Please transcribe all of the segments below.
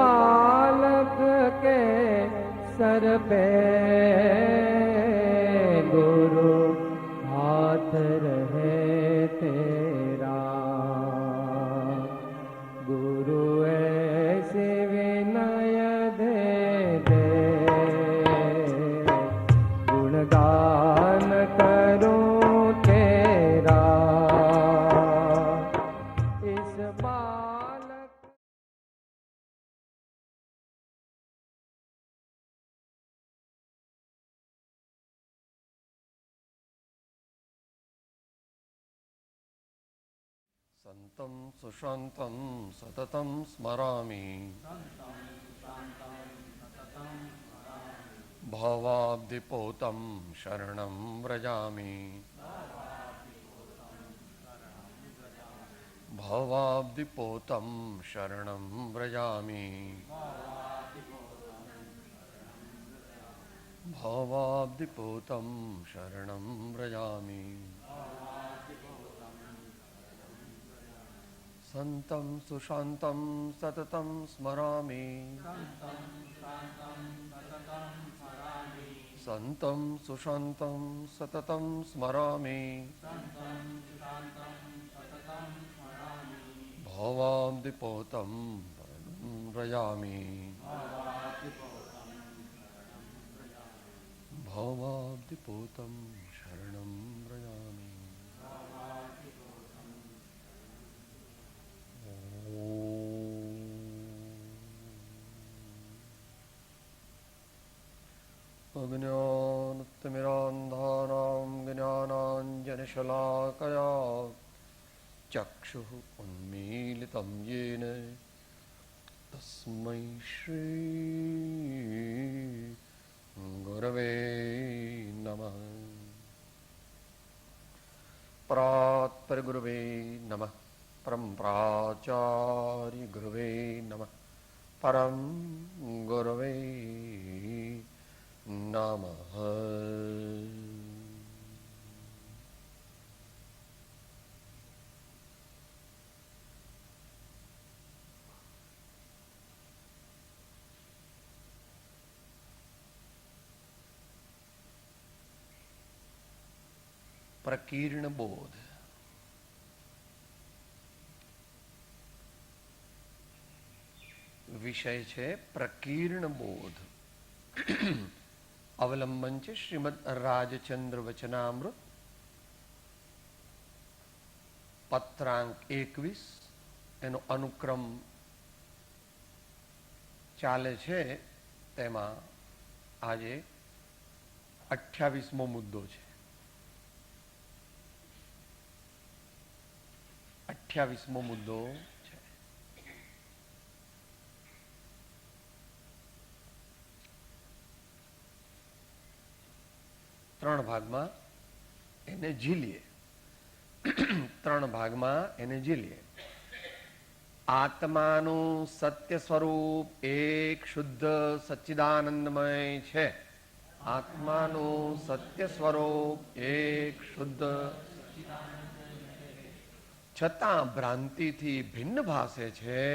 बालक के सर पे गुरु हाथ रहे तेरा। गुरु ऐसे विनय दे दे, गुणगान करूं तेरा। इस बालक संतं सुशान्तं सततं स्मरामि। भवाब्धिपोतं शरणं व्रजामि। भवाब्धिपोतं शरणं व्रजामि। भवाब्धिपोतं शरणं व्रजामि। संतं सुशान्तं सततं स्मरामि। संतं सुशान्तं सततं स्मरामि। भवाब्धिपोतं व्रजामि। भवाब्धिपोतं शरणं व्रजामि। अज्ञानतिमिरान्धानां ज्ञानाञ्जनशलाकया चक्षुः उन्मीलितं येन तस्मै श्री गुरवे नमः। परात्परगुरुवे नमः। परम प्राचार्य गुरुवे नमः। परम गुरुवे नमः। प्रकीर्ण बोध। विषय છે પ્રકીર્ણ બોધ। અવલંબન છે શ્રીમદ રાજચંદ્ર વચનામૃત પત્રાંક 21, એનો અનુક્રમ ચાલે છે। તેમાં આજે 28મો મુદ્દો છે। 28મો મુદ્દો છે। ત્રણ ભાગમાં એને ઝીલીએ। ત્રણ ભાગમાં એને ઝીલીએ। આત્માનું સત્ય સ્વરૂપ એક શુદ્ધ સચ્ચિદાનંદમય છે। આત્માનું સત્ય સ્વરૂપ એક શુદ્ધ છતાં ભ્રાંતિથી ભિન્ન ભાસે છે।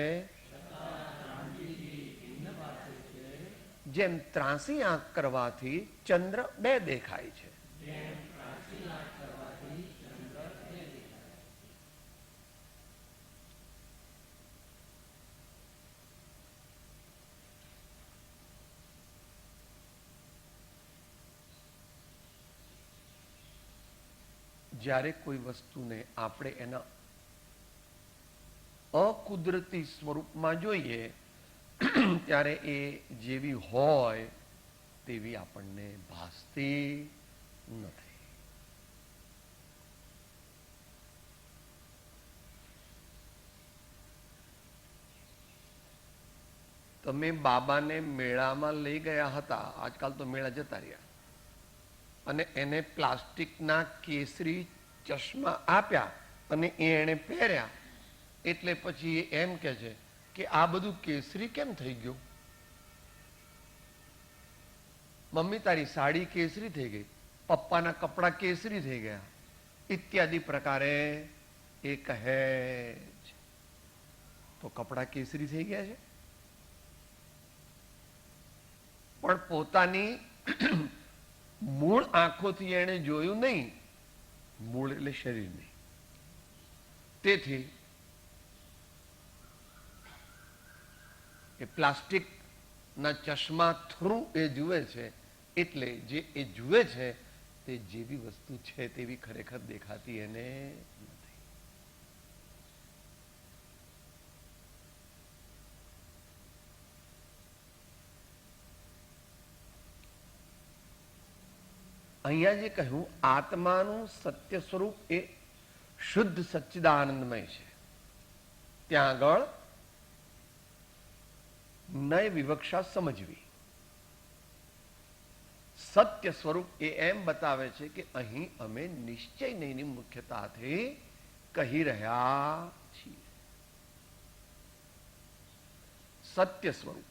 જેમ ત્રાસી આંખ કરવાથી ચંદ્ર બે દેખાય છે। જ્યારે કોઈ વસ્તુને આપણે એના અકુદરતી સ્વરૂપમાં જોઈએ ત્યારે એ જેવી હોય તેવી આપણને ભાસતી નથી। તમે બાબાને મેળામાં લઈ ગયા હતા, આજકાલ તો મેળા જતા રહ્યા, અને એને પ્લાસ્ટિકના કેસરી ચશ્મા આપ્યા અને એને પહેર્યા, એટલે પછી એ એમ કહે છે કે આ બધું કેસરી કેમ થઈ ગયું? મમ્મી તારી સાડી કેસરી થઈ ગઈ, પપ્પાના કપડા કેસરી થઈ ગયા, ઇત્યાદિ પ્રકારે એ કહે છે। તો કપડા કેસરી થઈ ગયા છે? પણ પોતાની મૂળ આંખોથી એને જોયું નહીં. મૂળ એટલે શરીર નહીં. તેથી એ પ્લાસ્ટિકના ચશ્મા થ્રુ એ જુએ છે. એટલે જે એ જુએ છે તે જેવી વસ્તુ છે તેવી ખરેખર દેખાતી એને નથી. અહીંયા જે કહ્યું આત્માનું સત્ય સ્વરૂપ એ શુદ્ધ સચ્ચિદાનંદમય છે. ત્યાં આગળ નય વિવક્ષા સમજવી. સત્ય સ્વરૂપ એ એમ બતાવે છે કે અહીં અમે નિશ્ચય નહીંની મુખ્યતાથી કહી રહ્યા છીએ. સત્ય સ્વરૂપ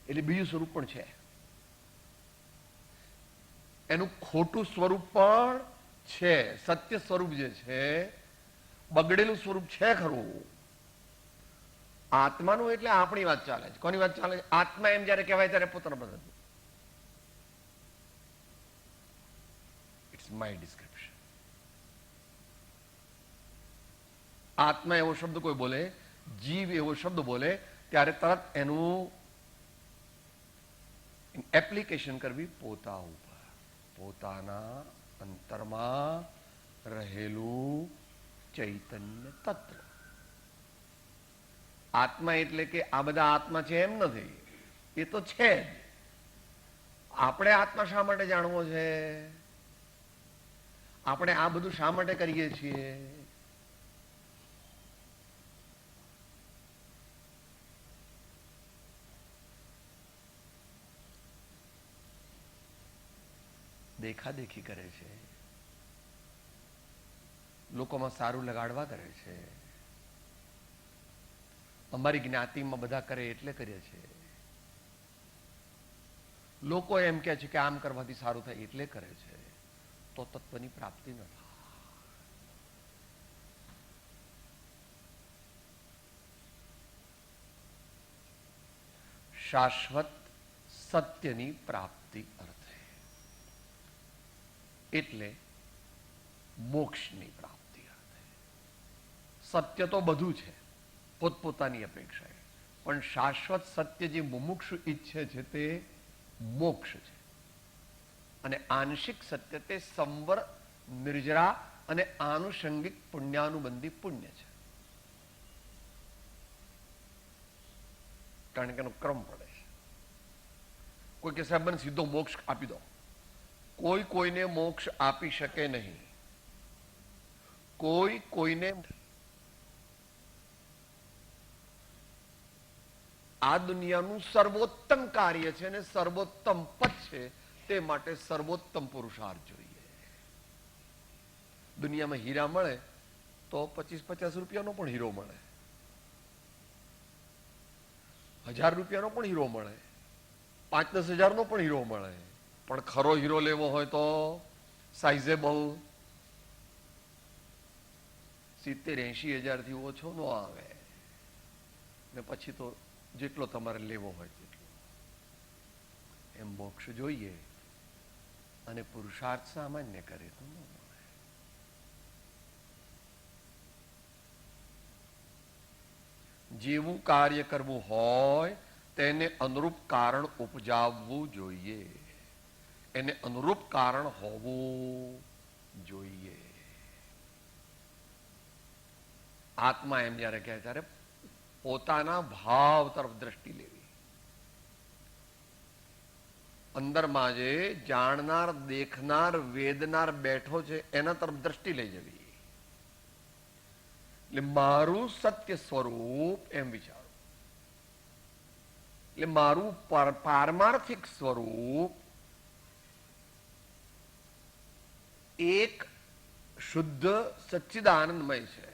એટલે બીજું સ્વરૂપ પણ છે. એનું ખોટું સ્વરૂપ પણ છે. સત્ય સ્વરૂપ જે છે બગડેલું સ્વરૂપ છે ખરું. આત્માનું એટલે આપણી વાત ચાલે છે. કોની વાત ચાલે છે? આત્મા એમ જયારે કહેવાય ત્યારે પોતાના બધા ઇટ્સ માય ડિસ્ક્રિપ્શન. આત્મા એવો શબ્દ કોઈ બોલે, જીવ એવો શબ્દ બોલે ત્યારે તરત એનું એપ્લિકેશન કરવી પોતા ઉપર. પોતાના અંતરમાં રહેલું ચૈતન્ય તત્વ. આત્મા એટલે કે આ બધા આત્મા છે એમ નથી, એ તો છે જ. આપણે આત્મા શા માટે જાણવો છે? આપણે આ બધું શા માટે કરીએ છીએ? દેખાદેખી કરે છે, લોકોમાં સારું લગાડવા કરે છે. અમારી જ્ઞાતિમાં બધા કરે એટલે કરીએ છે. લોકો એમ કહે છે કે આમ કરવાથી સારું થાય એટલે કરે છે. તો તત્વની પ્રાપ્તિ ન થાય. શાશ્વત સત્યની પ્રાપ્તિ અર્થે એટલે મોક્ષની પ્રાપ્તિ અર્થે. સત્ય તો બધું છે પોતપોતાની અપેક્ષાએ, પણ શાશ્વત સત્ય જે મુમુક્ષુ ઈચ્છે છે તે મોક્ષ છે. અને આંશિક સત્ય તે સંવર, નિર્જરા અને આનુષંગિક પુણ્યાનુબંધી પુણ્ય છે. કારણ કે એનો ક્રમ પડે છે. કોઈ કે સાહેબ મને સીધો મોક્ષ આપી દો. કોઈ કોઈને મોક્ષ આપી શકે નહીં. કોઈ કોઈને આ દુનિયાનું સર્વોત્તમ કાર્ય છે અને સર્વોત્તમ પદ છે, તે માટે સર્વોત્તમ પુરુષાર્થ જોઈએ. દુનિયામાં હીરા મળે તો 25-50 રૂપિયાનો પણ હીરો મળે, 1000 રૂપિયાનો પણ હીરો મળે, 5-10 હજારનો પણ હીરો મળે. પણ ખરો હીરો લેવો હોય તો સાઇઝેબલ 70-80 હજારથી ઓછો ન આવે. ને પછી તો જેટલો તમારે લેવો હોય તેટલો. એમ મોક્ષ જોઈએ અને પુરુષાર્થ સામાન્ય કરે તો ન મળે. જેવું કાર્ય કરવું હોય તેને અનુરૂપ કારણ ઉપજાવવું જોઈએ. એને અનુરૂપ કારણ હોવું જોઈએ. આત્મા એમ જયારે કહે ત્યારે પોતાના ભાવ તરફ દ્રષ્ટિ લેવી. અંદરમાં જે જાણનાર, દેખનાર, વેદનાર બેઠો છે એના તરફ દ્રષ્ટિ લઈ જવી. એટલે મારું સત્ય સ્વરૂપ એમ વિચારો. એટલે મારું પારમાર્થિક સ્વરૂપ એક શુદ્ધ સચ્ચિદાનંદમય છે.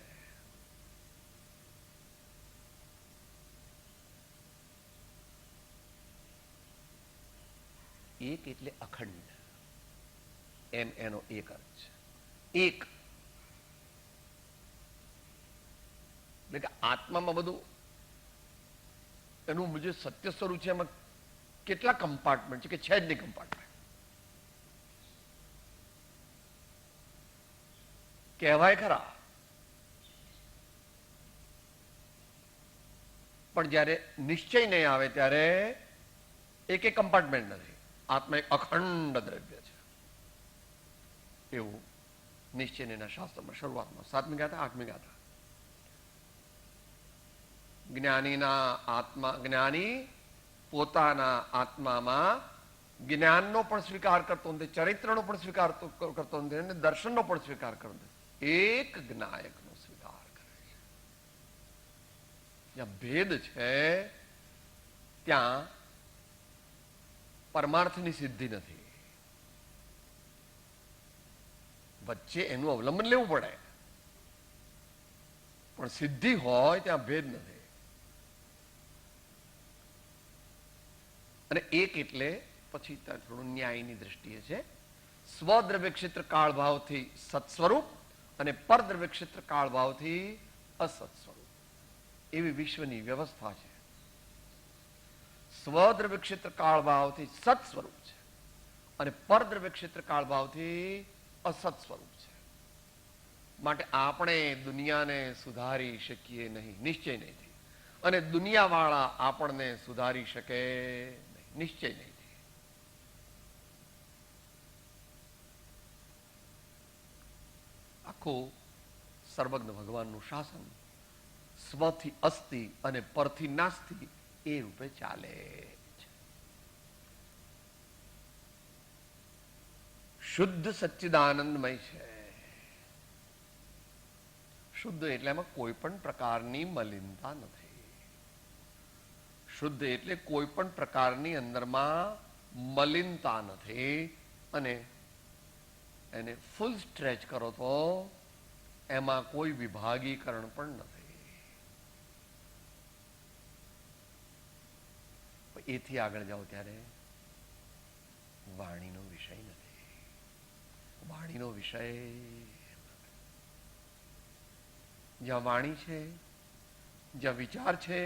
એક એટલે અખંડ, એમ એનો એક અર્થ છે. એક એટલે કે આત્મામાં બધું એનું જે સત્ય સ્વરૂપ છે એમાં કેટલા કમ્પાર્ટમેન્ટ છે કે છે જ નહીં કમ્પાર્ટમેન્ટ. કહેવાય ખરા, પણ જ્યારે નિશ્ચય નહીં આવે ત્યારે એક કમ્પાર્ટમેન્ટ નથી. આત્મા એક અખંડ દ્રવ્ય છે. એવું નિશ્ચયના શાસ્ત્રમાં શરૂઆતમાં 7મી ગાથા 8મી ગાથા. જ્ઞાની પોતાના આત્મામાં જ્ઞાનનો પણ સ્વીકાર કરતો નથી, ચરિત્રનો પણ સ્વીકાર કરતો નથી અને દર્શનનો પણ સ્વીકાર કરતો નથી. એક જ્ઞાયકનો સ્વીકાર કરે છે. જ્યાં ભેદ છે ત્યાં પરમાર્થની સિદ્ધિ નથી. વચ્ચે એનું અવલંબન લેવું પડે, પણ સિદ્ધિ હોય ત્યાં ભેદ નથી. અને એક એટલે પછી થોડું ન્યાયની દ્રષ્ટિએ છે. સ્વદ્રવ્ય ક્ષેત્ર કાળ ભાવથી સત્સ્વરૂપ અને પરદ્રવ્ય ક્ષેત્ર કાળ ભાવથી અસત સ્વરૂપ, એવી વિશ્વની વ્યવસ્થા છે. સ્વદ્રવ્ય ક્ષેત્ર કાળ ભાવથી સત સ્વરૂપ છે અને પરદ્રવ્ય ક્ષેત્ર કાળ ભાવથી અસત સ્વરૂપ છે. માટે આપણે દુનિયાને સુધારી શકીએ નહીં નિશ્ચય નહીં, અને દુનિયાવાળા આપણને સુધારી શકે નિશ્ચય નહીં. આખું સર્વજ્ઞ ભગવાનનું શાસન સ્વથી અસ્તિ અને પરથી નાસ્તિ એ રૂપે ચાલે છે. શુદ્ધ સચ્ચિદાનંદમય છે. શુદ્ધ એટલે એમાં કોઈ પણ પ્રકારની મલિનતા નથી. શુદ્ધ એટલે કોઈ પણ પ્રકારની અંદરમાં મલિનતા નથી. અને એને ફૂલ સ્ટ્રેચ કરો તો એમાં કોઈ વિભાગીકરણ પણ નથી. એથી આગળ જાઓ ત્યારે વાણીનો વિષય નથી. વાણીનો વિષય જ્યાં વાણી છે, જ્યાં વિચાર છે,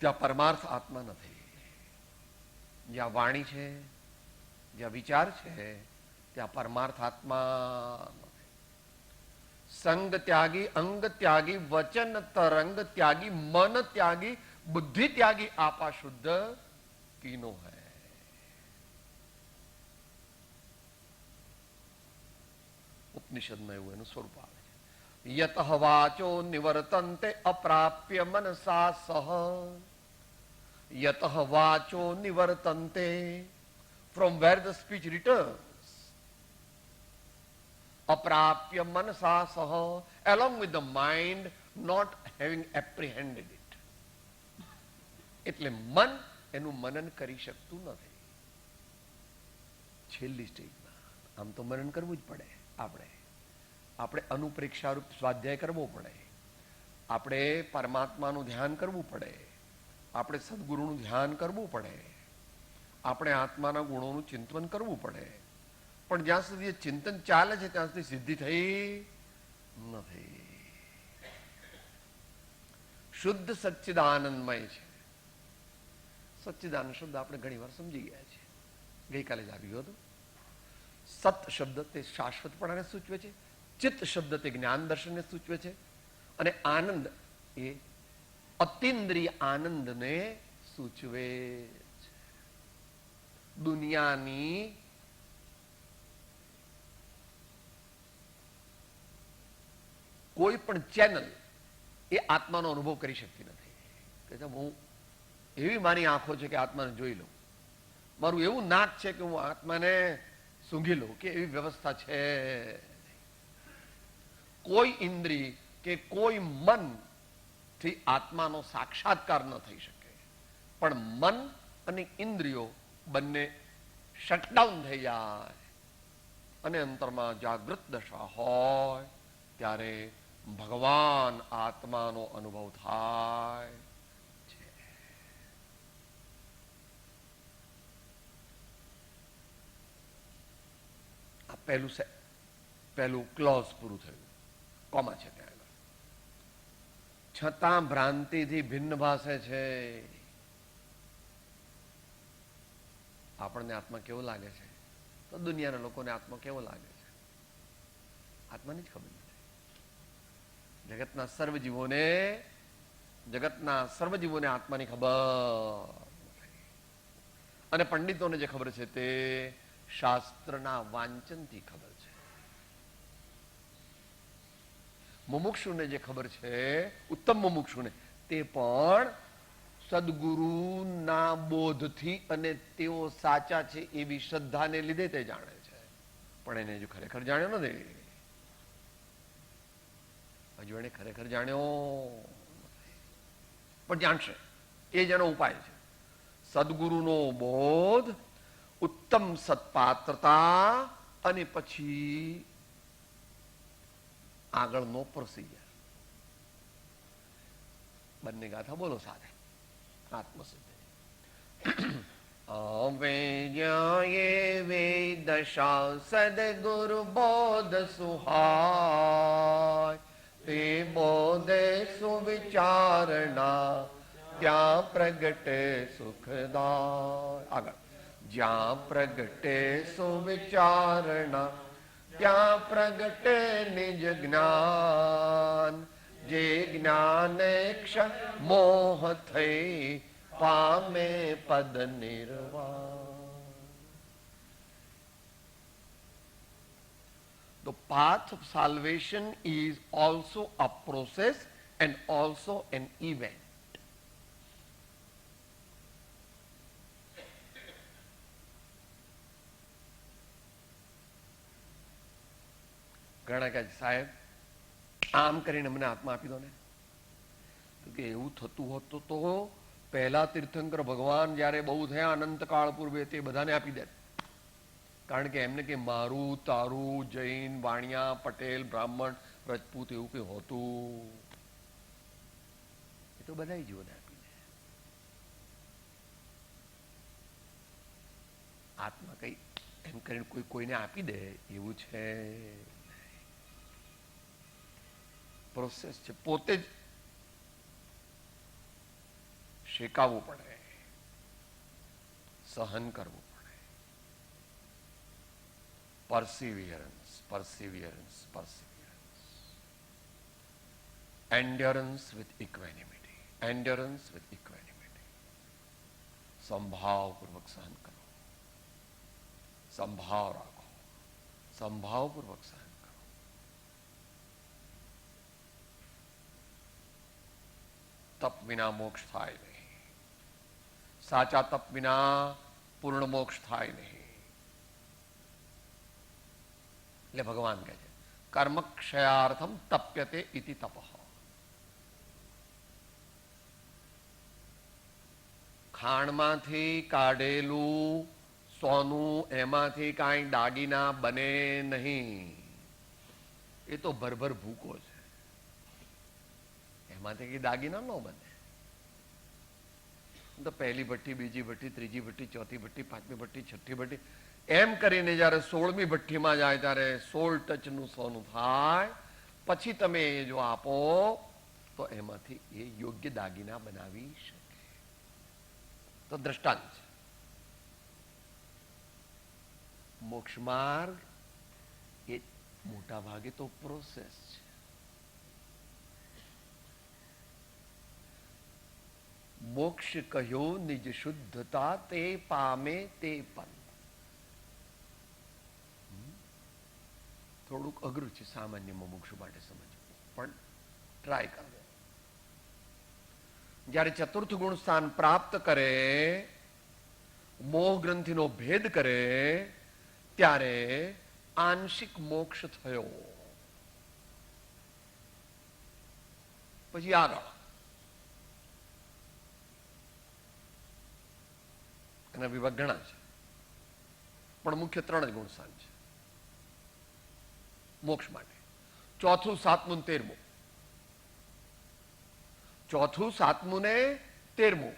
ત્યાં પરમાર્થ આત્મા નથી. જ્યાં વાણી છે, જ્યાં વિચાર છે, ત્યાં પરમાર્થ આત્મા નથી. સંગ ત્યાગી, અંગ ત્યાગી, વચન તરંગ ત્યાગી, મન ત્યાગી, બુદ્ધિ ત્યાગી આપા શુદ્ધ કીનો હૈ. ઉપનિષદમાં એવું એનું સ્વરૂપ આવે છે. યત વાચો નિવર્તન્તે અપ્રાપ્ય મનસા સહ. યત વાચો નિવર્તન્તે, from where the speech returns. Aprapya manasa saha, along with the mind not having apprehended it. એટલે મન એનું મનન કરી શકતું નથી. છેલ્લી સ્ટેજમાં આમ તો મનન કરવું જ પડે. આપણે અનુપ્રેક્ષારૂપ સ્વાધ્યાય કરવો પડે. આપણે પરમાત્માનું ધ્યાન કરવું પડે. આપણે સદગુરુનું ધ્યાન કરવું પડે. આપણે આત્માના ગુણોનું ચિંતન કરવું પડે. પણ જ્યાં સુધી એ ચિંતન ચાલે છે ત્યાં સુધી સિદ્ધિ થઈ નથી. શુદ્ધ સચ્ચિદાનંદમય છે. સચ્ચિદાનંદ શબ્દ આપણે ઘણી વાર સમજી ગયા છે. ગઈકાલે જ આવ્યું હતું. સત શબ્દ તે શાશ્વતપણાને સૂચવે છે. ચિત્ત શબ્દ તે જ્ઞાન દર્શનને સૂચવે છે. અને આનંદ એ અતિન્દ્રિય આનંદને સૂચવે છે. દુનિયાની કોઈ પણ ચેનલ એ આત્માનો અનુભવ કરી શકતી નથી. કે હું એવી મારી આંખો છે કે આત્માને જોઈ લઉં, મારું એવું નાક છે કે હું આત્માને સૂંઘી લઉં, કે એવી વ્યવસ્થા છે. કોઈ ઇન્દ્રિય કે કોઈ મન થી આત્માનો સાક્ષાત્કાર ન થઈ શકે. પણ મન અને ઇન્દ્રિયો બંને શટડાઉન થઈ જાય અને અંતરમાં જાગૃત દશા હોય ત્યારે ભગવાન આત્માનો અનુભવ થાય છે. આ પહેલું ક્લોઝ પૂરું થયું. કોમા છે ત્યાં આગળ. છતાં ભ્રાંતિથી ભિન્ન ભાષે છે. આપણને આત્મા કેવો લાગે છે, તો દુનિયાના લોકોને આત્મા કેવો લાગે છે, આત્માની જ ખબર નથી. જગતના સર્વ જીવોને આત્માની ખબર, અને પંડિતોને જે ખબર છે તે શાસ્ત્રના વાંચનથી ખબર છે. મુમુક્ષુને જે ખબર છે, ઉત્તમ મુમુક્ષુને, તે પણ સદગુરુના બોધથી અને તેઓ સાચા છે એવી શ્રદ્ધાને લીધે તે જાણે છે. પણ એને હજુ ખરેખર જાણ્યો નથી. હજુ એને ખરેખર જાણ્યો પણ જાણશે. એ જ એનો ઉપાય છે. સદગુરુનો બોધ, ઉત્તમ સત્પાત્રતા, અને પછી આગળનો પ્રોસિજર. બંને ગાથા બોલો સાથે. આત્મસિદ્ધિ. અવેજ્ઞાયે વેદશા સદગુરુ બોધ સુહાય, તે બોધે સુવિચારણા, ત્યાં પ્રગટે સુખદાય. આગળ. જ્યાં પ્રગટે સુવિચારણા, ત્યાં પ્રગટે નિજ જ્ઞાન, જે જ્ઞાને ક્ષ મોહ થઈ, પામે પદ નિર્વાણ. The path of salvation is also a process and also an event. ઘણા કહે સાહેબ આમ કરીને મને આત્મા આપી દો ને. તો કે એવું થતું હોત તો પહેલા તીર્થંકર ભગવાન જ્યારે બહુ થયા અનંતકાળ પૂર્વે તે બધાને આપી દે. કારણ કે એમને કે મારું તારું જૈન વાણિયા પટેલ બ્રાહ્મણ રજપૂત એવું કંઈ હોતું, એ તો બધા જીવોને આપી દે. આત્મા કઈ એમ કરીને કોઈને આપી દે એવું છે. પ્રોસેસ છે. પોતે જ શેકાવવું પડે, સહન કરવું પડે. perseverance, perseverance, perseverance. Endurance with equanimity, endurance with equanimity. સંભાવપૂર્વક સહન કરો, સંભાવ રાખો, સંભાવપૂર્વક સહન. તપ વિના મોક્ષ થાય નહીં. સાચા તપ વિના પૂર્ણ મોક્ષ થાય નહીં. એટલે ભગવાન કહે છે કર્મ ક્ષયાર્થમ તપ્યતે ઇતિ તપઃ. ખાણમાંથી કાઢેલું સોનું એમાંથી કાંઈ દાગીના બને નહીં. એ તો ભરભર ભૂકો છે, એમાંથી દાગીના ન બને. તો પહેલી ભઠ્ઠી, બીજી ભઠ્ઠી, ત્રીજી ભઠ્ઠી, ચોથી ભઠ્ઠી, પાંચમી ભઠ્ઠી, છઠ્ઠી ભઠ્ઠી, એમ કરીને જયારે 16મી ભઠ્ઠીમાં જાય ત્યારે 16 ટચનું સોનું થાય. પછી તમે એ જો આપો તો એમાંથી એ યોગ્ય દાગીના બનાવી શકે. તો દ્રષ્ટાંત છે. મોક્ષ માર્ગ એ મોટા ભાગે તો પ્રોસેસ છે. મોક્ષ કહ્યો નિજ શુદ્ધતા, તે પામે તે પંથ. થોડુંક અઘરું છે સામાન્ય મોક્ષ માટે સમજવું, પણ ટ્રાય કરવો. જ્યારે ચતુર્થ ગુણ સ્થાન પ્રાપ્ત કરે, મોહ ગ્રંથિનો ભેદ કરે, ત્યારે આંશિક મોક્ષ થયો. પછી આગળ એના વિભાગ ઘણા છે, પણ મુખ્ય 3 જ ગુણ સ્થાન છે મોક્ષ માટે. ચોથું, સાતમું, 13મું. ચોથું, સાતમું ને 13મું.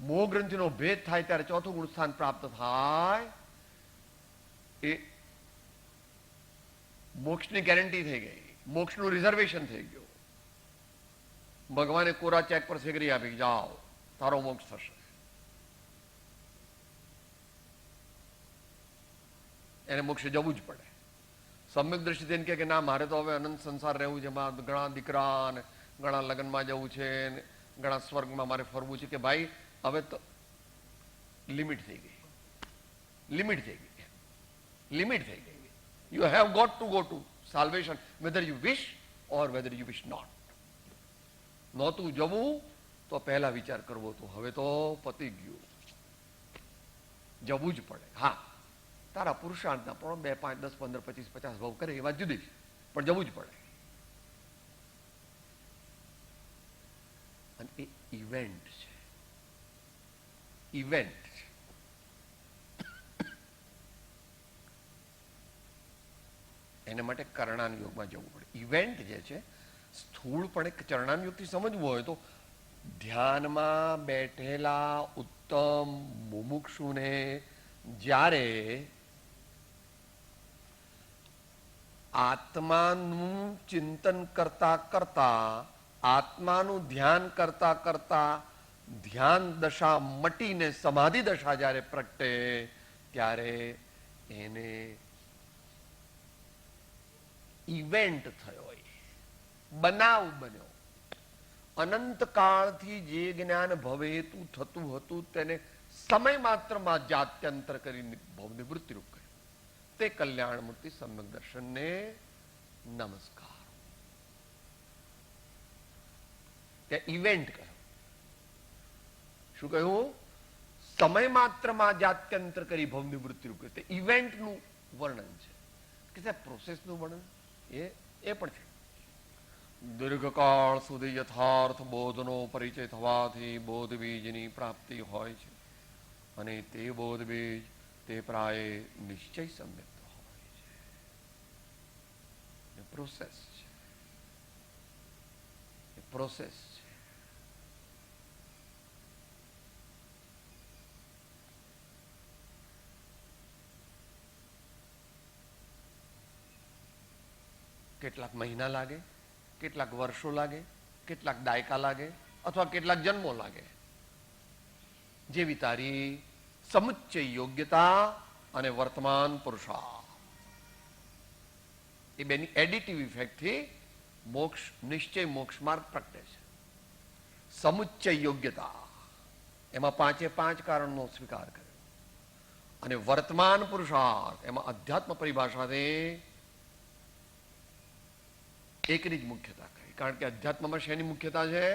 મોહ ગ્રંથિનો ભેદ થાય ત્યારે ચોથું ગુણ સ્થાન પ્રાપ્ત થાય. એ મોક્ષની ગેરંટી થઈ ગઈ, મોક્ષનું રિઝર્વેશન થઈ ગયું. ભગવાને કોરા ચેક પર સેગરી આપી, જાઓ તારો મોક્ષ થશે. એને મોક્ષે જવું જ પડે. સમ્યક દ્રષ્ટિથી એને કહે કે ના, મારે તો હવે અનંત સંસાર રહેવું છે, એમાં ઘણા દીકરા ને ઘણા લગ્નમાં જવું છે ને ઘણા સ્વર્ગમાં મારે ફરવું છે, કે ભાઈ હવે તો લિમિટ થઈ ગઈ, લિમિટ થઈ ગઈ, લિમિટ થઈ ગઈ. You have got to salvation whether you wish or whether you wish not. નહોતું જવું તો પહેલા વિચાર કરવો હતો, હવે તો પતી ગયું, જવું જ પડે. હા, તારા પુરુષાર્થના પણ 2, 5, 10, 15, 25, 50 ભાવ કરે એ વાત જુદી છે, પણ જવું જ પડે. અને એ ઇવેન્ટ છે, ઇવેન્ટ છે. એના માટે કરણાન યોગમાં જવું પડે. ઇવેન્ટ જે છે, સ્થૂળ પણ એક ચરણાન યોગથી સમજવું હોય તો ધ્યાનમાં બેઠેલા ઉત્તમ મુમુક્ષુને જ્યારે આત્માનું ચિંતન કરતા કરતા, આત્માનું ધ્યાન કરતા કરતા ધ્યાન દશા મટીને સમાધિ દશા જ્યારે પ્રગટે ત્યારે એને ઇવેન્ટ થયો, બનાવ બન્યો. અનંત કાળથી જે જ્ઞાન ભવેતુ થતું હતું તેને સમય માત્રમાં જાત્યંતર કરી ભવ નિવૃત્તિરૂપ કર્યું. તે કલ્યાણ મૂર્તિ સમ્યક દર્શનને નમસ્કાર. ત્યાં ઇવેન્ટ કહ્યું. શું કહ્યું? સમય માત્રમાં જાત્યંતર કરી ભવ નિવૃત્તિરૂપ કર્યું. તે ઇવેન્ટનું વર્ણન છે, કે પ્રોસેસનું વર્ણન એ પણ છે. દીર્ઘકાળ સુધી યથાર્થ બોધનો પરિચય થવાથી બોધ બીજની પ્રાપ્તિ હોય છે, અને તે બોધ બીજ તે પ્રાય નિશ્ચય સમ્યક્ત હોય છે. એ પ્રોસેસ છે, એ પ્રોસેસ છે. કેટલાક મહિના લાગે, કેટલાક વર્ષો લાગે, કેટલાક દાયકા લાગે, અથવા કેટલાક જન્મો લાગે. જેવી તારી સમુચ્ચય યોગ્યતા અને વર્તમાન પુરુષાર્થ, એ બેની એડિટિવ ઇફેક્ટથી મોક્ષ, નિશ્ચય મોક્ષ માર્ગ પ્રગટે છે. સમુચ્ચય યોગ્યતા, એમાં 5 કારણનો સ્વીકાર કર્યો, અને વર્તમાન પુરુષાર્થ, એમાં અધ્યાત્મ પરિભાષાથી એકની જ મુખ્યતા કરી. કારણ કે અધ્યાત્મમાં શેની મુખ્યતા છે?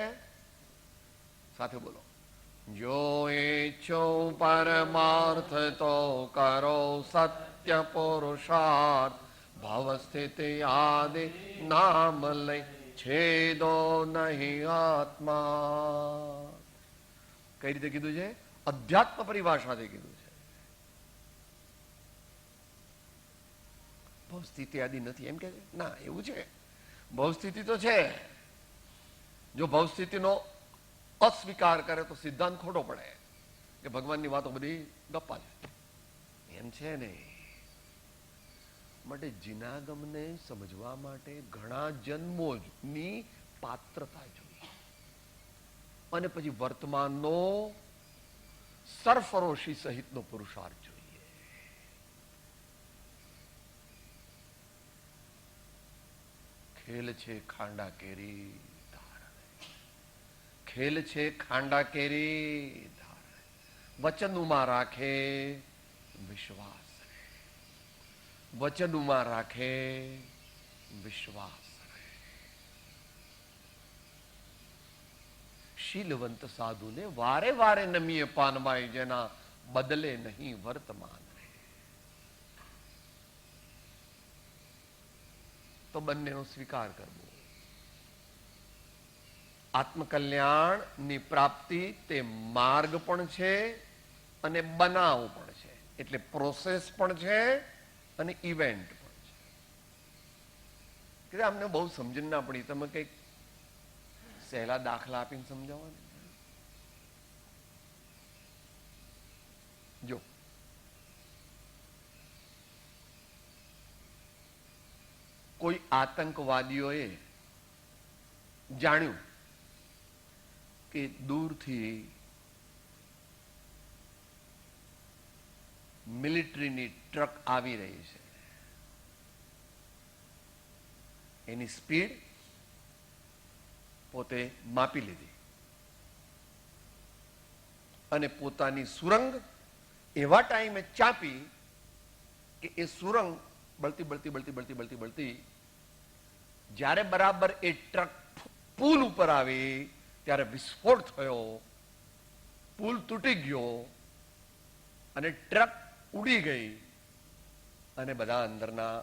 સાથે બોલો. જો ઈચ્છો પરમાર્થ તો કરો સત્ય પુરુષાર્થ, ભવ સ્થિતિ આદિ નામ લઈ છેદો નહીં આત્મા. કઈ રીતે કીધું છે? અધ્યાત્મ પરિભાષાથી કીધું છે. ભવ સ્થિતિ આદિ નથી એમ કે છે? ના, એવું છે. ભવસ્થિતિ તો છે. જો ભવસ્થિતિનો અસ્વીકાર કરે તો સિદ્ધાંત ખોટો પડે કે ભગવાનની વાતો બધી ગપ્પા છે. એમ છે ને. માટે જીનાગમને સમજવા માટે ઘણા જન્મોની પાત્રતા જોઈએ, અને પછી વર્તમાનનો સરફરોશી સહિતનો પુરુષાર્થ જોઈએ. ખેલ છે ખાંડા કેરી ધારણે, ખેલ છે ખાંડા કેરી ધારણે, વચનમાં રાખે વિશ્વાસ રે, વચનમાં રાખે વિશ્વાસ રે. શીલવંત સાધુને વારે વારે નમીએ પાનવાય, જેના બદલે નહીં વર્તમાન. તો બંનેનો સ્વીકાર કરવો. આત્મકલ્યાણની પ્રાપ્તિ તે માર્ગ પણ છે અને બનાવ પણ છે, એટલે પ્રોસેસ પણ છે અને ઇવેન્ટ પણ છે. અમને બહુ સમજણ ના પડી, તમે કઈક સહેલા દાખલા આપીને સમજાવવા. જો કોઈ આતંકવાદીઓએ જાણ્યું કે દૂરથી મિલિટરીની ટ્રક આવી રહી છે. એની સ્પીડ પોતે માપી લીધી અને પોતાની સુરંગ એવા ટાઈમે ચાપી કે એ સુરંગ બળતી બળતી બળતી બળતી બળતી બળતી જ્યારે બરાબર એ ટ્રક પુલ ઉપર આવી ત્યારે વિસ્ફોટ થયો, પુલ તૂટી ગયો અને ટ્રક ઉડી ગઈ અને બધા અંદરના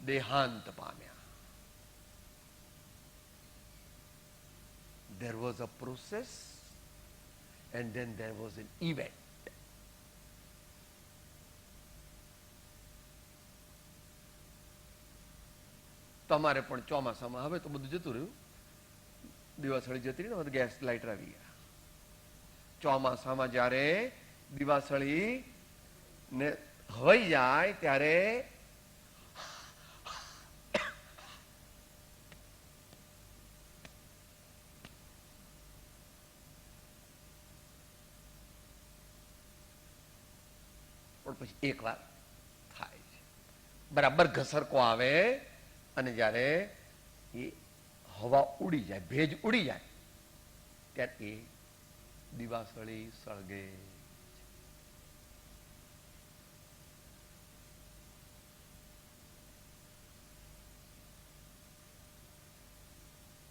દેહાંત પામ્યા. There was a process and then there was an event. તમારે પણ ચોમાસામાં હવે તો બધું જતું રહ્યું, દિવાસળી જતી રહી ને ગેસ લાઇટર આવી ગયા. ચોમાસામાં જ્યારે દિવાસળી ને હવાઈ જાય ત્યારે પણ પછી એક વાર થાય છે, બરાબર ઘસરકો આવે અને જ્યારે એ હવા ઉડી જાય, ભેજ ઉડી જાય ત્યારે એ દિવાસળી સળગે.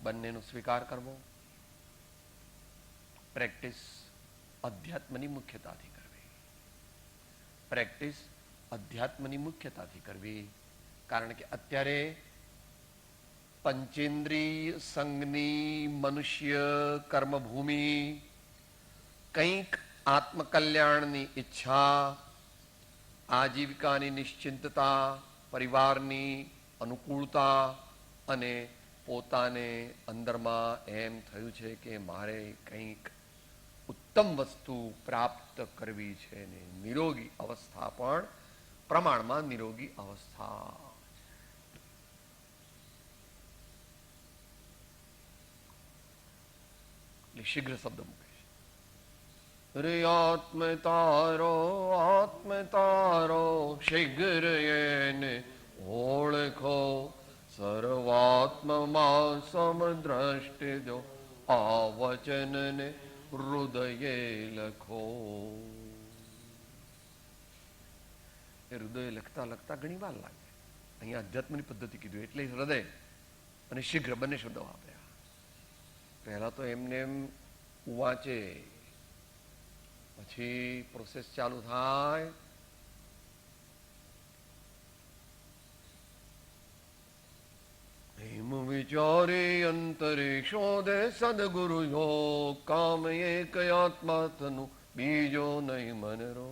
બંનેનો સ્વીકાર કરવો, પ્રેક્ટિસ અધ્યાત્મની મુખ્યતાથી કરવી, પ્રેક્ટિસ અધ્યાત્મની મુખ્યતાથી કરવી. કારણ કે અત્યારે પંચેન્દ્રિય સંઘની મનુષ્ય કર્મભૂમિ કંઈક આત્મકલ્યાણની ઈચ્છા, આજીવિકાની નિશ્ચિંતતા, પરિવારની અનુકૂળતા અને પોતાને અંદરમાં એમ થયું છે કે મારે કંઈક ઉત્તમ વસ્તુ પ્રાપ્ત કરવી છે ને નિરોગી અવસ્થા પણ પ્રમાણમાં નિરોગી અવસ્થા. શીઘ્ર શબ્દ મૂકે છે, રે આત્મ તારો શીઘ્ર એને ઓળખો, સર્વાત્મમાં સમદ્રષ્ટિ દો, આ વચનને હૃદયે લખો. એ હૃદય લખતા લખતા ઘણી વાર લાગે. અહીંયા અધ્યાત્મની પદ્ધતિ કીધું એટલે હૃદય અને શીઘ્ર બંને શબ્દો આપ્યા. પહેલા તો એમને એમ વાંચે, પછી પ્રોસેસ ચાલુ થાય. હિમ વિચારે અંતરે શોધે સદગુરુ યોગ, કામ એક આત્માતનું બીજો નહીં મનરો.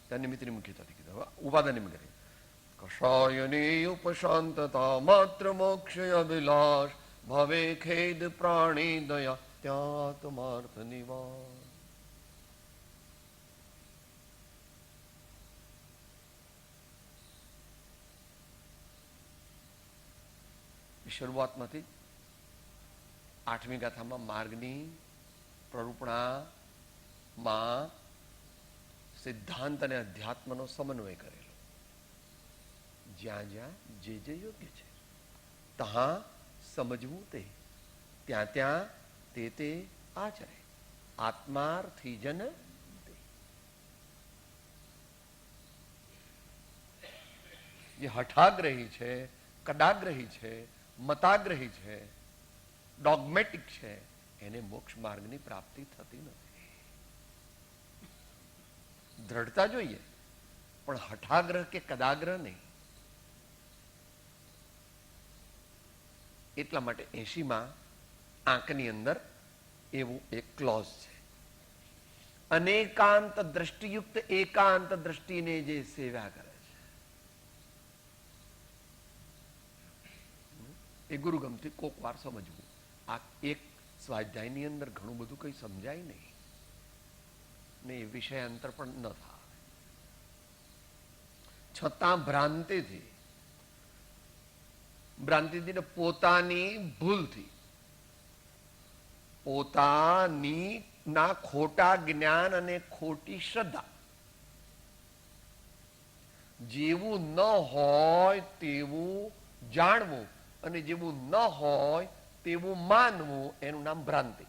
ત્યાં નિમિત્તની મુખ્યતાથી કીધા, ઉપાદાનની મુખ્યતા. કષાયની ઉપશાંતતા માત્ર મોક્ષ અભિલાષ, ભવે ખેદ પ્રાણી દયા ત્યાં આત્માર્થ નિવાસ. શરૂઆતમાંથી 8મી ગાથામાં માર્ગની પ્રરૂપણામાં સિદ્ધાંત અને અધ્યાત્મનો સમન્વય કરેલો. જ્યાં જ્યાં જે જે યોગ્ય છે ત્યાં સમજવું તે, ત્યાં ત્યાં તે તે આચરે, આત્માર્થી જન તે. જે હઠાગ્રહી છે, કદાગ્રહી છે, મતાગ્રહી છે, ડોગમેટિક છે, એને મોક્ષ માર્ગની પ્રાપ્તિ થતી નથી. દ્રઢતા જોઈએ પણ હઠાગ્રહ કે કદાગ્રહ નહીં. એટલા માટે 80માં આંકની અંદર એવું એક ક્લોઝ છે, અનેકાંત દ્રષ્ટિયુક્ત એકાંત દ્રષ્ટિને જે સેવા કરે છે એ ગુરુગમથી કોક વાર સમજવું. આ એક સ્વાધ્યાયની અંદર ઘણું બધું કંઈ સમજાય નહીં ને એ વિષયાંતર પણ ન થાય, છતાં ભ્રાંતિથી ને પોતાની ભૂલથી પોતાની ના ખોટા જ્ઞાન અને ખોટી શ્રદ્ધા, જેવું ન હોય તેવું જાણવું અને જેવું ન હોય તેવું માનવું, એનું નામ ભ્રાંતિ.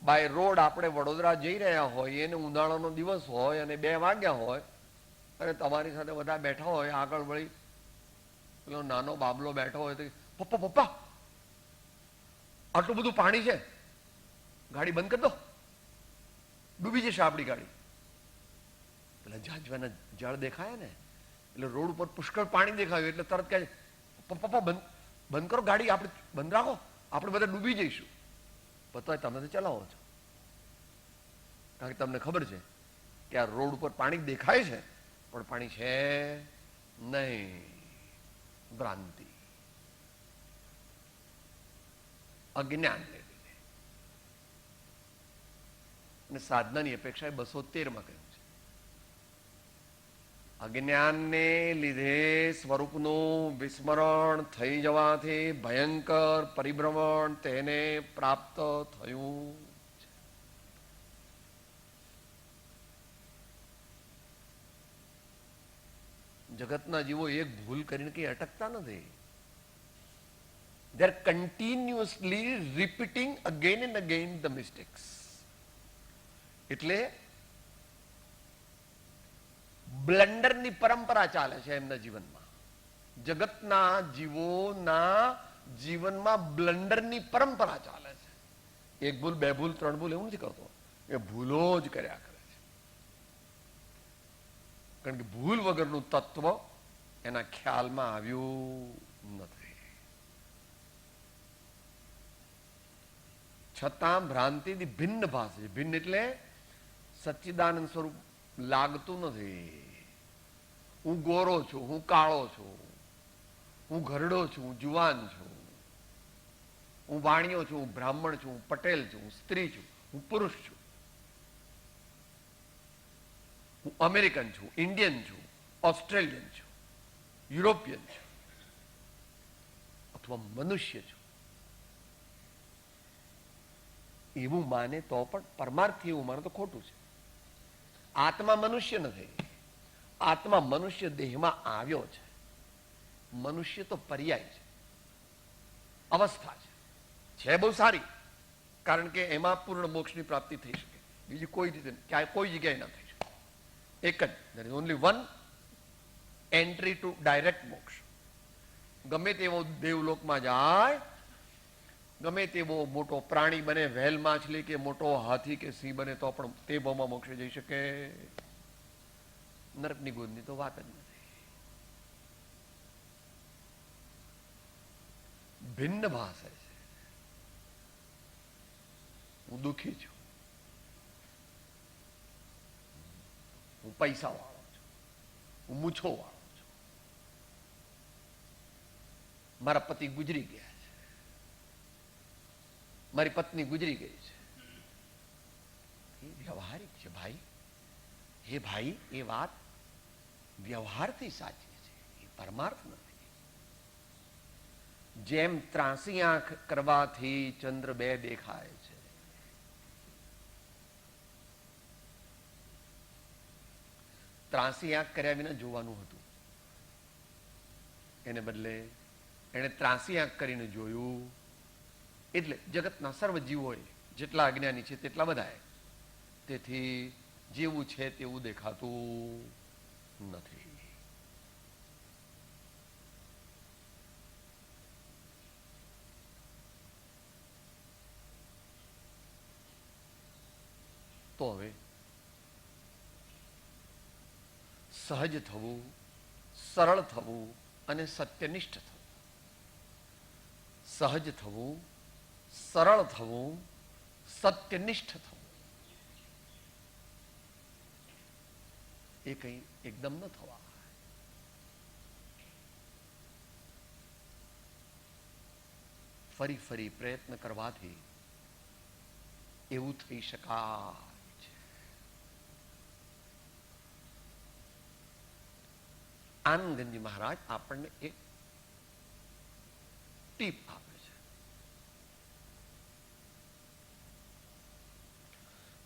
બાય રોડ આપણે વડોદરા જઈ રહ્યા હોય અને ઉનાળાનો દિવસ હોય અને 2 વાગ્યા હોય અને તમારી સાથે બધા બેઠા હોય, આગળ વળી પેલો નાનો બાબલો બેઠો હોય તો, પપ્પા પપ્પા આટલું બધું પાણી છે, ગાડી બંધ કરી દો, ડૂબી જશે આપણી ગાડી. પેલા જાજવાના જળ દેખાય ને, એટલે રોડ ઉપર પુષ્કળ પાણી દેખાયું એટલે તરત કહે, પપ્પા બંધ કરો ગાડી, આપણે બંધ રાખો, આપણે બધા ડૂબી જઈશું. પતો તમે તો ચલાવો છો, કારણ કે તમને ખબર છે કે આ રોડ ઉપર પાણી દેખાય છે પણ પાણી છે નહીં. ભ્રાંતિ, અજ્ઞાનને લીધે. અને સાધનાની અપેક્ષા 213 કહ્યું છે. અજ્ઞાનને લીધે સ્વરૂપનું વિસ્મરણ થઈ જવાથી ભયંકર પરિભ્રમણ તેને પ્રાપ્ત થયું છે. જગતના જીવો એક ભૂલ કરીને કઈ અટકતા નથી. They are continuously repeating again and again the mistakes. એટલે બ્લન્ડરની પરંપરા ચાલે છે એમના જીવનમાં. જગતના જીવોના જીવનમાં બ્લન્ડરની પરંપરા ચાલે છે. 1 ભૂલ 2 ભૂલ 3 ભૂલ એવું નથી કરતો, એ ભૂલો જ કર્યા કરે છે. કારણ કે ભૂલ વગરનું તત્વ એના ખ્યાલમાં આવ્યું નથી. છતાં ભ્રાંતિથી ભિન્ન ભાષે, ભિન્ન એટલે સચ્ચિદાનંદ સ્વરૂપ લાગતું નથી. હું ગોરો છું, હું કાળો છું, હું ઘરડો છું, હું જુવાન છું, હું વાણિયો છું, હું બ્રાહ્મણ છું, હું પટેલ છું, હું સ્ત્રી છું, હું પુરુષ છું, હું અમેરિકન છું, ઇન્ડિયન છું, ઓસ્ટ્રેલિયન છું, યુરોપિયન છું, અથવા મનુષ્ય છું. એવું માને તો પણ પરમાર્થી એવું માને તો ખોટું છે. આત્મા મનુષ્ય નથી. આત્મા મનુષ્ય દેહમાં આવ્યો છે. મનુષ્ય તો પર્યાય છે, અવસ્થા છે બહુ સારી, કારણ કે એમાં પૂર્ણ મોક્ષની પ્રાપ્તિ થઈ શકે. બીજી કોઈ રીતે ક્યાંય કોઈ જગ્યાએ ના થઈ શકે. એક જ, there is only one entry to direct મોક્ષ. ગમે તેવો દેવલોકમાં જાય, ગમે તેવો મોટો પ્રાણી બને, વહેલ માછલી કે મોટો હાથી કે સિંહ બને, તો પણ તે ભાવમાં મોક્ષે જઈ શકે. નરકની ગોદની તો વાત જ નથી. ભિન્ન ભાષા છે. હું દુઃખી છું, હું પૈસા વાળો છું, હું મૂછો વાળો છું, મારા પતિ ગુજરી ગયા છે, મારી પત્ની ગુજરી ગઈ છે. એ વ્યવહારિક છે ભાઈ. હે ભાઈ, એ વાત વ્યવહારથી સાચી છે, એ પરમાર્થ નથી. જેમ ત્રાસી આંખ કરવાથી ચંદ્ર 2 દેખાય છે, ત્રાસી આંખ કર્યા વિના જોવાનું હતું. એને બદલે એને ત્રાસી આંખ કરીને જોયું. એટલે જગતના સર્વ જીવોએ જેટલા અજ્ઞાની છે તેટલા બધાએ, તેથી જેવું છે તેવું દેખાતું નથી. તો હવે સહજ થવું, સરળ થવું અને સત્યનિષ્ઠ થવું. સહજ થવું, સરળ થવું, સત્યનિષ્ઠ થવું, એ કઈ એકદમ ન થવા. ફરી ફરી પ્રયત્ન કરવાથી એવું થઈ શકાય છે. આનંદગંજી મહારાજ આપણને એક ટીપ આપે છે.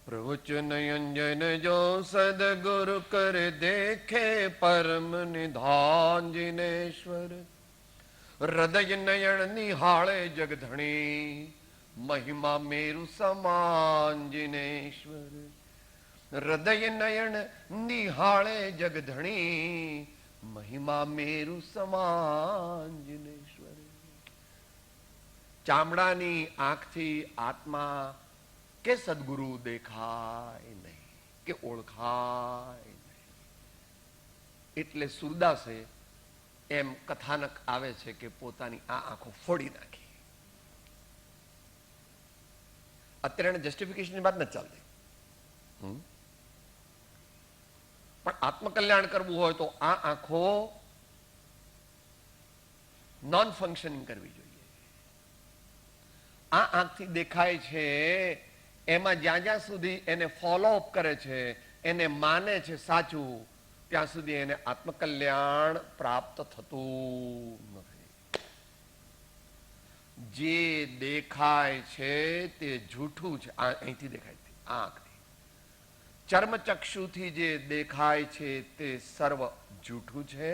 પ્રવચન અંજન જો સદગુરુ કર દેખે પરમ નિધાન જિનેશ્વર. હૃદય નયન નિહાળે જગધણી મહિમા મેરુ સમાન જિનેશ્વર. હૃદય નયન નિહાળે જગધણી મહિમા મેરુ સમાન જિનેશ્વર. ચામડાની આંખથી આત્મા કે સદગુરુ દેખાય નહીં, કે ઓળખાય નહીં. એટલે સુરદાસે એમ કથાનક આવે છે કે પોતાની આ આંખો ફોડી નાખી. અત્યારે જસ્ટિફિકેશનની વાત નથી ચાલતી, પણ આત્મકલ્યાણ કરવું હોય તો આ આંખો નોન ફંક્શનિંગ કરવી જોઈએ. આ આંખથી દેખાય છે એમાં જ્યાં જ્યાં સુધી એને ફોલોઅપ કરે છે, એને માને છે સાચું, ત્યાં સુધી એને આત્મકલ્યાણ પ્રાપ્ત થતું નથી. જે દેખાય છે તે જૂઠું છે. અહીંથી દેખાય છે, આંખથી. ચર્મચક્ષુથી જે દેખાય છે તે સર્વ જૂઠું છે,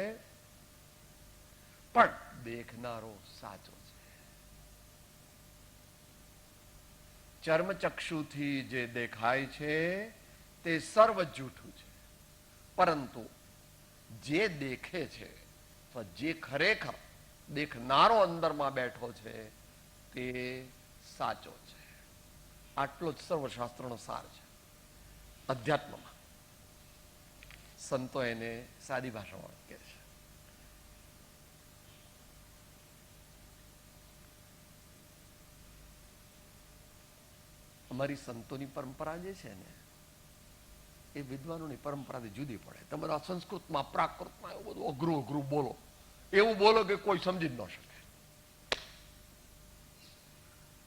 પણ દેખનારો સાચો છે. ચર્મચક્ષુથી જે દેખાય છે તે સર્વ જૂઠું છે, પરંતુ જે દેખે છે, જે ખરેખર દેખનારો અંદરમાં બેઠો છે તે સાચો છે. આટલો જ સર્વશાસ્ત્રનો સાર છે. અધ્યાત્મમાં સંતો એને સાદી ભાષામાં કહે છે. અમારી સંતોની પરંપરા જે છે ને એ વિદ્વાનોની પરંપરાથી જુદી પડે. તમે આ સંસ્કૃતમાં પ્રાકૃતમાં એવું બધું અઘરું અઘરું બોલો, એવું બોલો કે કોઈ સમજી જ ન શકે.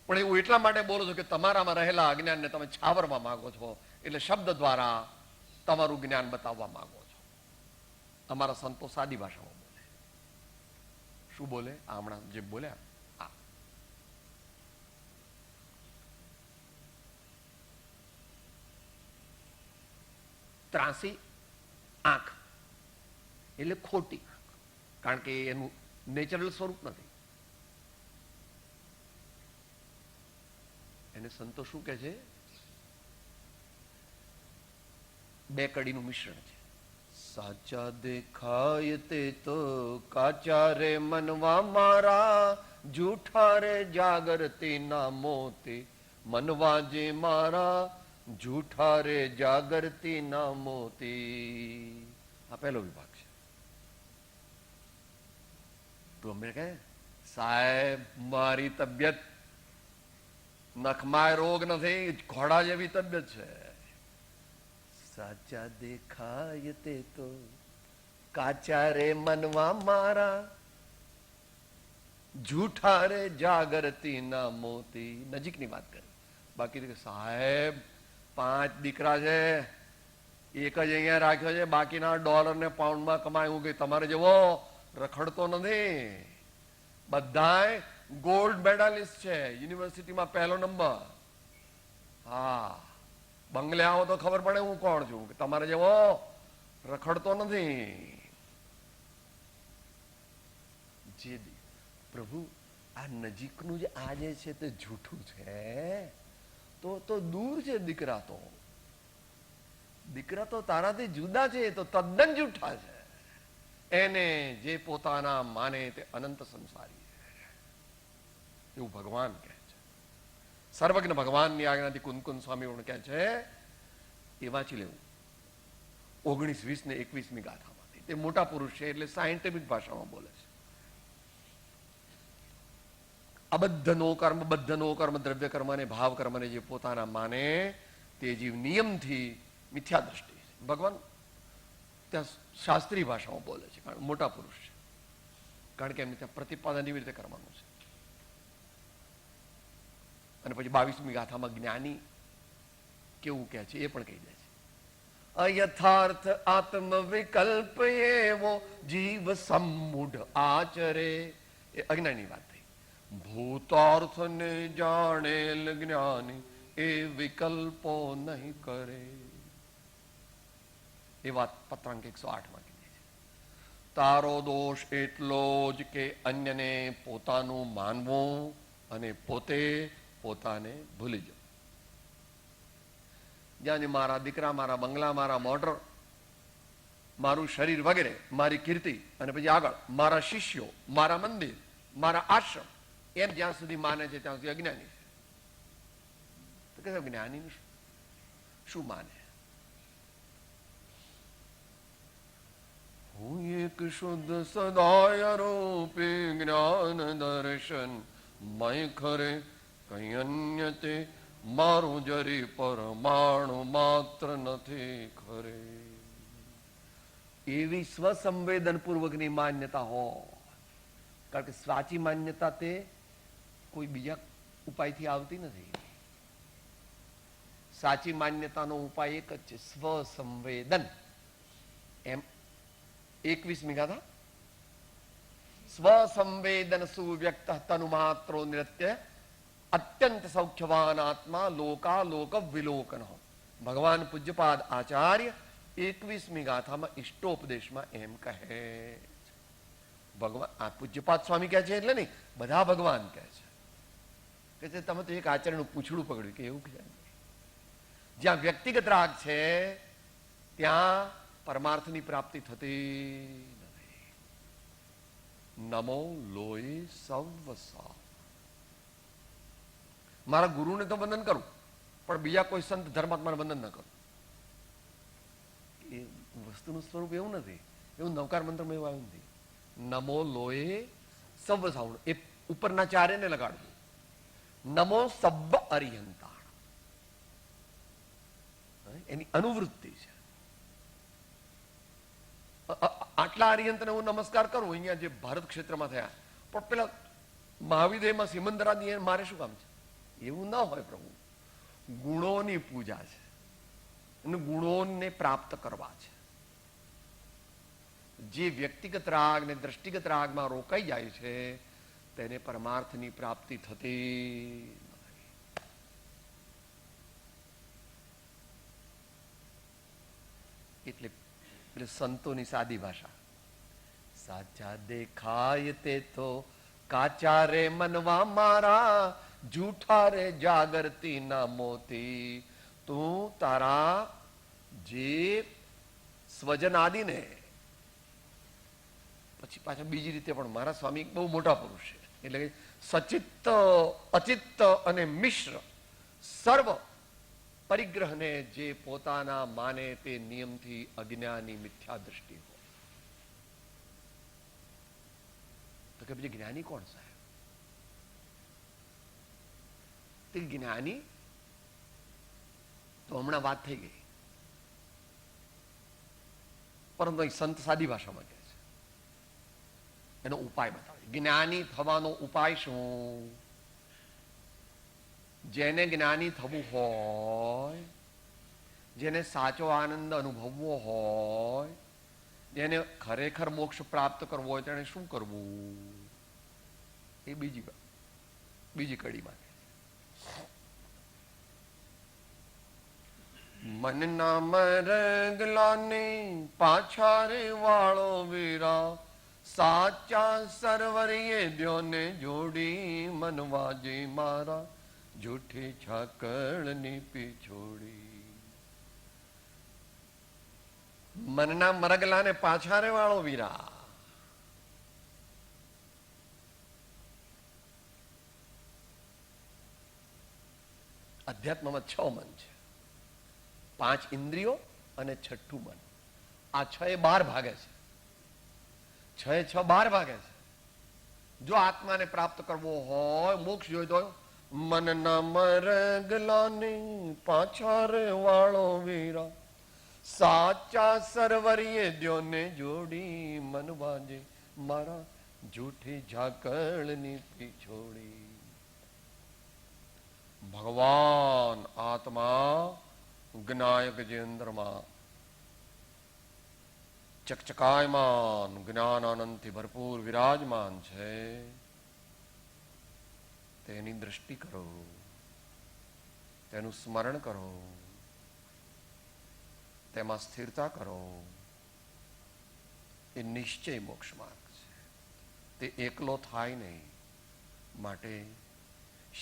પણ એવું એટલા માટે બોલો છો કે તમારામાં રહેલા અજ્ઞાનને તમે છાવરવા માંગો છો, એટલે શબ્દ દ્વારા તમારું જ્ઞાન બતાવવા માંગો છો. અમારા સંતો સાદી ભાષામાં બોલે. શું બોલે? આ હમણાં જે બોલ્યા, ત્રાસી આંખ એટલે ખોટી આંખ, કારણ કે એનું નેચરલ સ્વરૂપ નથી. એને સંતો શું કે છે? બે કડીનું મિશ્રણ છે. સાચા દેખાય તે તો કાચા રે મનવા મારા, જૂઠા રે જાગરતી ના મોતી મનવા જે મારા, જૂઠા રે જાગરતી ના મોતી. આ પહેલો વિભાગ છે. તો અમે કહે સાહેબ મારી તબિયત નખમાં રોગ નથી, ઘોડા જેવી તબિયત છે. સાચા દેખાય તે તો કાચા રે મનવા મારા, જૂઠા રે જાગરતી ના મોતી. નજીકની વાત કરી. બાકી સાહેબ 5 દીકરા છે, એક જ અહીંયા રાખ્યો છે, બાકીના ડોલર ને પાઉન્ડમાં કમાયું. કે તમારે જેવો રખડતો નથી. બધાય ગોલ્ડ મેડાલિસ્ટ છે, યુનિવર્સિટીમાં પહેલો નંબર. હા, બંગલે આવો તો ખબર પડે હું કોણ છું. કે તમારે જેવો રખડતો નથી. જે પ્રભુ આ નજીકનું જે આ જે છે તે જૂઠું છે, તો દૂર છે. દીકરા તો તારાથી જુદા છે, તો તદ્દન જૂઠા છે. એને જે પોતાના માને તે અનંત સંસારી છે, એવું ભગવાન કહે છે. સર્વજ્ઞ ભગવાનની આજ્ઞાથી કુંદકુંદ સ્વામી પણ કહે છે. એ વાંચી લેવું 19, 20 ને 21મી ગાથામાંથી. તે મોટા પુરુષ છે એટલે સાયન્ટિફિક ભાષામાં બોલે છે. અબદ્ધનો કર્મ, બદ્ધનો કર્મ, દ્રવ્ય કર્મ અને ભાવ કર્મને જે પોતાના માને તે જીવ નિયમથી મિથ્યા દ્રષ્ટિ. ભગવાન ત્યાં શાસ્ત્રીય ભાષામાં બોલે છે, કારણ મોટા પુરુષ છે. કારણ કે એમને ત્યાં પ્રતિપાદન એવી રીતે કરવાનું છે. અને પછી 22મી ગાથામાં જ્ઞાની કેવું કહે છે એ પણ કહી દે છે. અયથાર્થ આત્મ વિકલ્પ એવો જીવ સમૂઢ આચરે. એ અજ્ઞાની વાત થઈ. ભૂતાર્થને જાણેલ જ્ઞાની એ વિકલ્પો નહીં કરે. એ વાત પત્રાંક 108 કીધી છે. તારો દોષ એટલો જ કે અન્યને પોતાનું માનવું અને પોતે પોતાને ભૂલી જવું. જ્યાં મારા દીકરા, મારા બંગલા, મારા મોટર, મારું શરીર વગેરે, મારી કીર્તિ, અને પછી આગળ મારા શિષ્યો, મારા મંદિર, મારા આશ્રમ, એમ જ્યાં સુધી માને છે ત્યાં સુધી અજ્ઞાની છે. તો કે જ્ઞાનીનું શું માને? હું એક શુદ્ધ સદાય રૂપી જ્ઞાન દર્શન મય ખરે કઈ અન્ય તે મારું જરી પરમાણુ માત્ર નથી ખરે. એવી સ્વસંવેદન પૂર્વકની માન્યતા હોય. કારણ કે સાચી માન્યતા તે કોઈ બીજા ઉપાયથી આવતી નથી. સાચી માન્યતાનો ઉપાય એક જ છે, સ્વસંવેદન. એમ 21મી ગાથા, સ્વસંવેદન સુવ્યક્ત તનુ માત્રો નૃત્ય અત્યંત સૌખ્યવાન આત્મા લોકાલોક વિલોકન. ભગવાન પૂજ્યપાદ આચાર્ય 21મી ગાથામાં ઇષ્ટોપદેશમાં એમ કહે છે. ભગવાન આ પૂજ્યપાદ સ્વામી કહે છે એટલે નહીં, બધા ભગવાન કહે છે તમે તો એક આચાર્યનું પૂછડું પકડ્યું કે એવું કહે. જ્યાં વ્યક્તિગત રાગ છે ત્યાં પરમાર્થની પ્રાપ્તિ થતી નથી. નમો લોહી સૌવસા. મારા ગુરુને તો વંદન કરું, પણ બીજા કોઈ સંત ધર્માત્માને વંદન ન કરું. એ વસ્તુનું સ્વરૂપ એવું નથી. એવું નવકાર મંત્રમાં એવું આવ્યું નથી. નમો લોહી સૌવસા, એ ઉપરના ચારેને લગાડવું. નમો સબ્બ અરિયંતા, એની અનુવૃત્તિ છે. આટલા અરિયંતને હું નમસ્કાર કરું અહીંયા જે ભારત ક્ષેત્રમાં થયા, પણ પેલા મહાવિદેયમાં સિમંદરાની મારે શું કામ છે? એવું ના હોય પ્રભુ. ગુણોની પૂજા છે અને ગુણોને પ્રાપ્ત કરવા છે. જે વ્યક્તિગત રાગ ને દ્રષ્ટિગત રાગમાં રોકાઈ જાય છે તેને પરમાર્થની પ્રાપ્તિ થતી નથી. એટલે સંતોની સાદી ભાષા, સાચા દેખાય તે તો કાચા રે મનવા મારા, જૂઠા રે જાગરતી ના મોતી. તું તારા જે સ્વજન આદિને, પછી પાછા બીજી રીતે પણ મારા સ્વામી બહુ મોટા પુરુષ છે, એટલે કે સચિત્ત અચિત્ત અને મિશ્ર સર્વ પરિગ્રહને જે પોતાના માને તે નિયમથી અજ્ઞાની મિથ્યા દ્રષ્ટિ હોય. તો કે પછી જ્ઞાની કોણ સાહેબ? તે જ્ઞાની તો હમણાં વાત થઈ ગઈ, પરંતુ અહીં સંત સાદી ભાષામાં કહે છે, એનો ઉપાય બતાવે. જ્ઞાની થવાનો ઉપાય શું? જેને જ્ઞાની થવું હોય, જેને સાચો આનંદ અનુભવવો હોય, જેને ખરેખર મોક્ષ પ્રાપ્ત કરવો હોય તેને શું કરવું? એ બીજી કડીમાં મનના મરગલાની પાછા રે વાળો વીરા, સાચા સરવરીએ દ્યોને જોડી મનવાજી મારા, જૂઠી છાકળની પીછોડી. મનના મરગલાને પાછા રે વાળો વીરા. અધ્યાત્મમાં 6 મન છે, 5 ઇન્દ્રિયો અને 6ઠું મન. આ 6 એ 12 ભાગે છે. 6 એ 6 12 ભાગે છે. જો આત્માને પ્રાપ્ત કરવો હોય, મોક્ષ જોઈતો હોય, મનના મરગલાની પાછા રે વાળો વીરા, સાચા સરવરીએ દ્યોને જોડી મનવાજે મારા, જૂઠી ઝાકળની પીછોડી. ભગવાન આત્મા જ્ઞાયક જેન્દ્રમાં ચકચકાયમાન જ્ઞાન આનંદથી ભરપૂર વિરાજમાન છે. તેની દ્રષ્ટિ કરો, તેનું સ્મરણ કરો, તેમાં સ્થિરતા કરો. એ નિશ્ચય મોક્ષ માર્ગ છે. તે એકલો થાય નહીં. માટે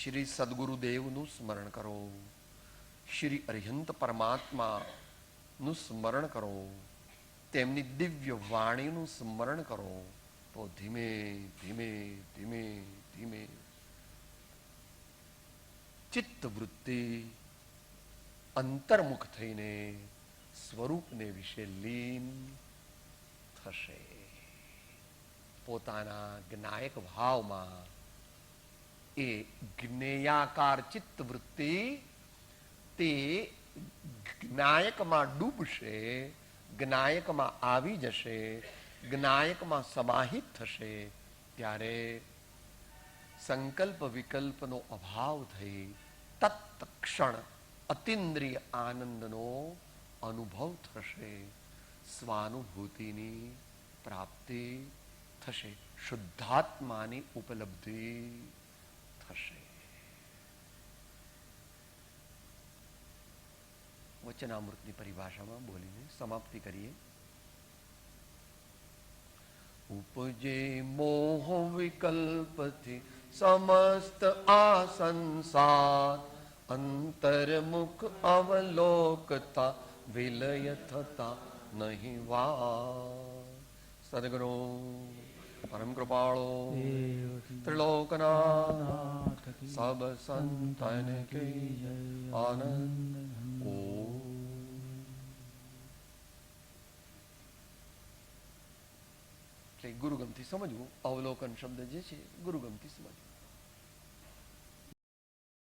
શ્રી સદગુરુદેવનું સ્મરણ કરો, શ્રી અરિહંત પરમાત્માનું સ્મરણ કરો, તેમની દિવ્ય વાણીનું સ્મરણ કરો, તો ધીમે ધીમે ધીમે ધીમે ચિત્તવૃત્તિ અંતર્મુખ થઈને સ્વરૂપને વિશે લીન થશે. પોતાના જ્ઞાયક ભાવમાં એ જ્ઞેયાકાર ચિત્તવૃત્તિ તે જ્ઞાયકમાં ડૂબશે, જ્ઞાયકમાં આવી જશે, જ્ઞાયકમાં સમાહિત થશે. ત્યારે સંકલ્પ વિકલ્પનો અભાવ થઈ તત્ક્ષણ અતિન્દ્રિય આનંદનો અનુભવ થશે, સ્વાનુભૂતિની પ્રાપ્તિ થશે, શુદ્ધાત્માની ઉપલબ્ધિ થશે. વચનામૃતની પરિભાષામાં બોલીને સમાપ્તિ કરીએ. ઉપજે મોહ વિકલ્પથી સમસ્ત આ સંસાર, અંતર્મુખ અવલોકતા વિલય થતા નહીં વાર. સદગુરુ પરમ કૃપાળો ત્રિલોકનાથ સબ સંતન કે આનંદ. ગુરુગમથી સમજવું. અવલોકન શબ્દ જે છે ગુરુગમથી સમજવું.